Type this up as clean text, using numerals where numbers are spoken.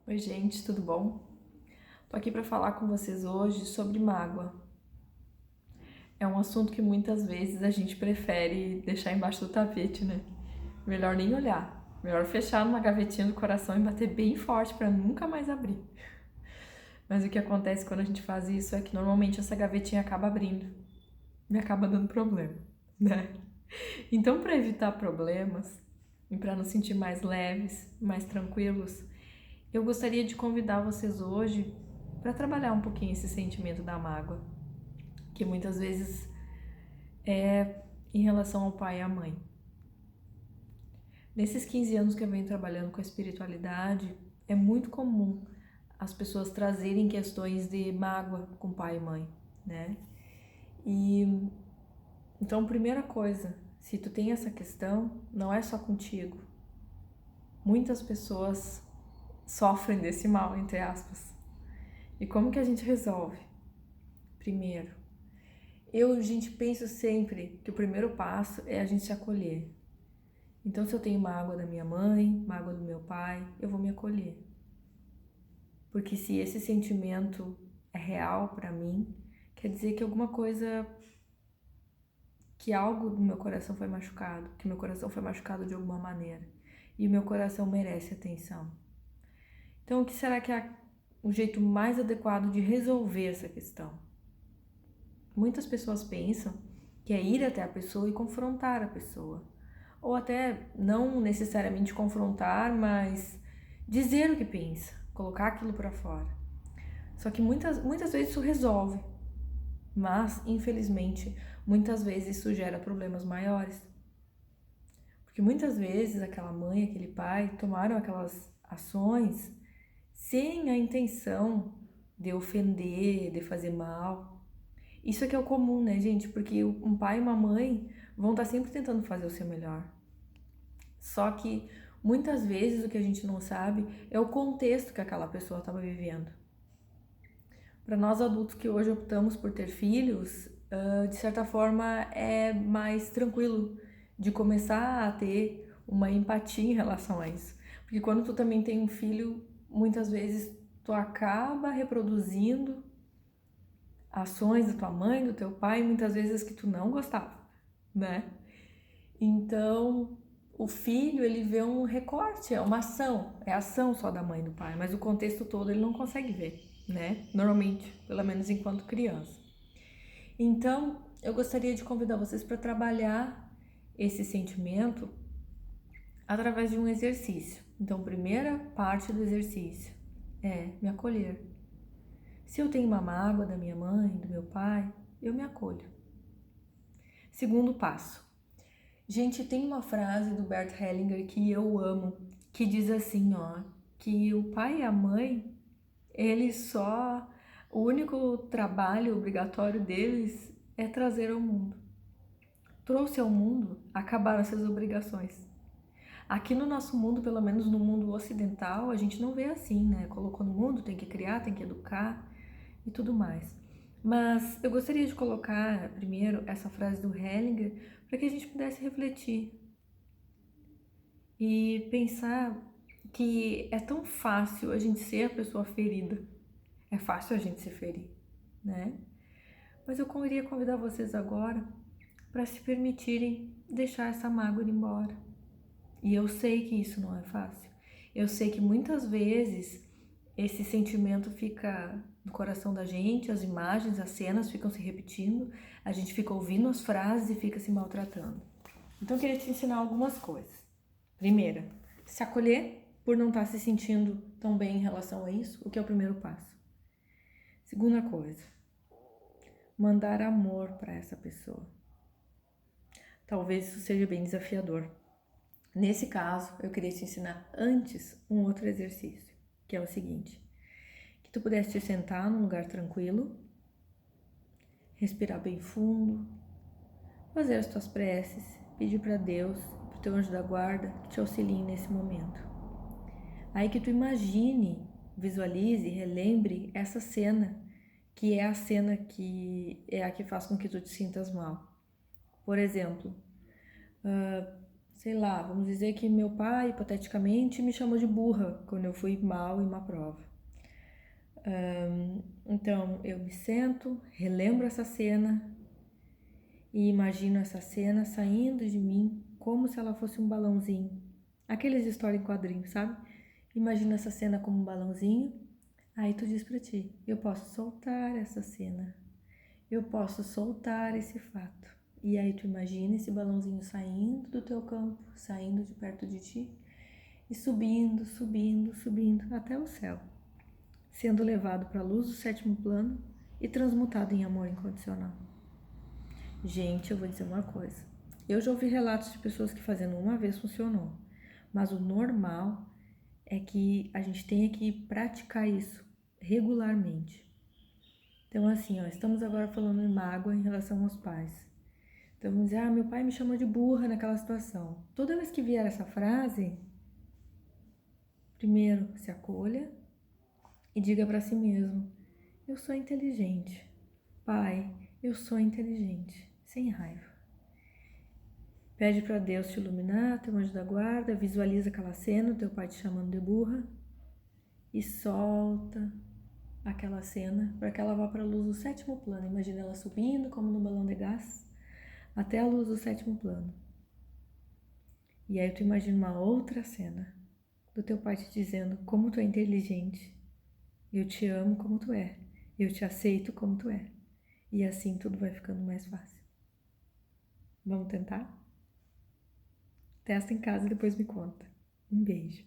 Oi, gente, tudo bom? Tô aqui para falar com vocês hoje sobre mágoa. É um assunto que muitas vezes a gente prefere deixar embaixo do tapete, né? Melhor nem olhar. Melhor fechar numa gavetinha do coração e bater bem forte para nunca mais abrir. Mas o que acontece quando a gente faz isso é que normalmente essa gavetinha acaba abrindo e acaba dando problema, né? Então, para evitar problemas e para nos sentir mais leves, mais tranquilos, eu gostaria de convidar vocês hoje para trabalhar um pouquinho esse sentimento da mágoa, que muitas vezes é em relação ao pai e à mãe. Nesses 15 anos que eu venho trabalhando com a espiritualidade, é muito comum as pessoas trazerem questões de mágoa com pai e mãe, né? E então, primeira coisa, se tu tem essa questão, não é só contigo. Muitas pessoas sofrem desse mal, entre aspas. E como que a gente resolve? Primeiro, a gente pensa sempre que o primeiro passo é a gente se acolher. Então, se eu tenho mágoa da minha mãe, mágoa do meu pai, eu vou me acolher. Porque se esse sentimento é real pra mim, quer dizer que alguma coisa, que algo do meu coração foi machucado, que meu coração foi machucado de alguma maneira. E o meu coração merece atenção. Então, o que será que é o jeito mais adequado de resolver essa questão? Muitas pessoas pensam que é ir até a pessoa e confrontar a pessoa. Ou até não necessariamente confrontar, mas dizer o que pensa, colocar aquilo para fora. Só que muitas vezes isso resolve, mas infelizmente muitas vezes isso gera problemas maiores. Porque muitas vezes aquela mãe, aquele pai tomaram aquelas ações sem a intenção de ofender, de fazer mal. Isso é que é o comum, né, gente? Porque um pai e uma mãe vão estar sempre tentando fazer o seu melhor. Só que muitas vezes o que a gente não sabe é o contexto que aquela pessoa estava vivendo. Para nós adultos que hoje optamos por ter filhos, de certa forma é mais tranquilo de começar a ter uma empatia em relação a isso. Porque quando tu também tem um filho, muitas vezes tu acaba reproduzindo ações da tua mãe, do teu pai, muitas vezes que tu não gostava, né? Então, o filho, ele vê um recorte, é uma ação, é a ação só da mãe e do pai, mas o contexto todo ele não consegue ver, né? Normalmente, pelo menos enquanto criança. Então, eu gostaria de convidar vocês para trabalhar esse sentimento através de um exercício. Então, primeira parte do exercício é me acolher. Se eu tenho uma mágoa da minha mãe, do meu pai, eu me acolho. Segundo passo. Gente, tem uma frase do Bert Hellinger que eu amo, que diz assim, ó, que o pai e a mãe, eles só, o único trabalho obrigatório deles é trazer ao mundo. Trouxe ao mundo, acabaram essas obrigações. Aqui no nosso mundo, pelo menos no mundo ocidental, a gente não vê assim, né? Colocou no mundo, tem que criar, tem que educar e tudo mais. Mas eu gostaria de colocar primeiro essa frase do Hellinger para que a gente pudesse refletir e pensar que é tão fácil a gente ser a pessoa ferida. É fácil a gente se ferir, né? Mas eu queria convidar vocês agora para se permitirem deixar essa mágoa ir embora. E eu sei que isso não é fácil. Eu sei que muitas vezes esse sentimento fica no coração da gente, as imagens, as cenas ficam se repetindo, a gente fica ouvindo as frases e fica se maltratando. Então eu queria te ensinar algumas coisas. Primeira, se acolher por não estar se sentindo tão bem em relação a isso, o que é o primeiro passo. Segunda coisa, mandar amor para essa pessoa. Talvez isso seja bem desafiador. Nesse caso, eu queria te ensinar antes um outro exercício, que é o seguinte: que tu pudesse te sentar num lugar tranquilo, respirar bem fundo, fazer as tuas preces, pedir para Deus, para o teu anjo da guarda, que te auxilie nesse momento. Aí que tu imagine, visualize, relembre essa cena, que é a cena que é a que faz com que tu te sintas mal. Por exemplo, sei lá, vamos dizer que meu pai, hipoteticamente, me chamou de burra quando eu fui mal em uma prova. Então, eu me sento, relembro essa cena e imagino essa cena saindo de mim como se ela fosse um balãozinho. Aqueles histórias em quadrinhos, sabe? Imagina essa cena como um balãozinho. Aí tu diz pra ti, eu posso soltar essa cena. Eu posso soltar esse fato. E aí tu imagina esse balãozinho saindo do teu campo, saindo de perto de ti e subindo, subindo, subindo até o céu, sendo levado para a luz do sétimo plano e transmutado em amor incondicional. Gente, eu vou dizer uma coisa. Eu já ouvi relatos de pessoas que fazendo uma vez funcionou, mas o normal é que a gente tenha que praticar isso regularmente. Então, assim, ó, estamos agora falando em mágoa em relação aos pais. Então, vamos dizer, meu pai me chamou de burra naquela situação. Toda vez que vier essa frase, primeiro se acolha e diga para si mesmo: eu sou inteligente. Pai, eu sou inteligente, sem raiva. Pede para Deus te iluminar, teu anjo da guarda, visualiza aquela cena, teu pai te chamando de burra e solta aquela cena para que ela vá para a luz do sétimo plano. Imagina ela subindo como no balão de gás até a luz do sétimo plano. E aí tu imagina uma outra cena do teu pai te dizendo como tu é inteligente, eu te amo como tu é, eu te aceito como tu é. E assim tudo vai ficando mais fácil. Vamos tentar? Testa em casa e depois me conta. Um beijo.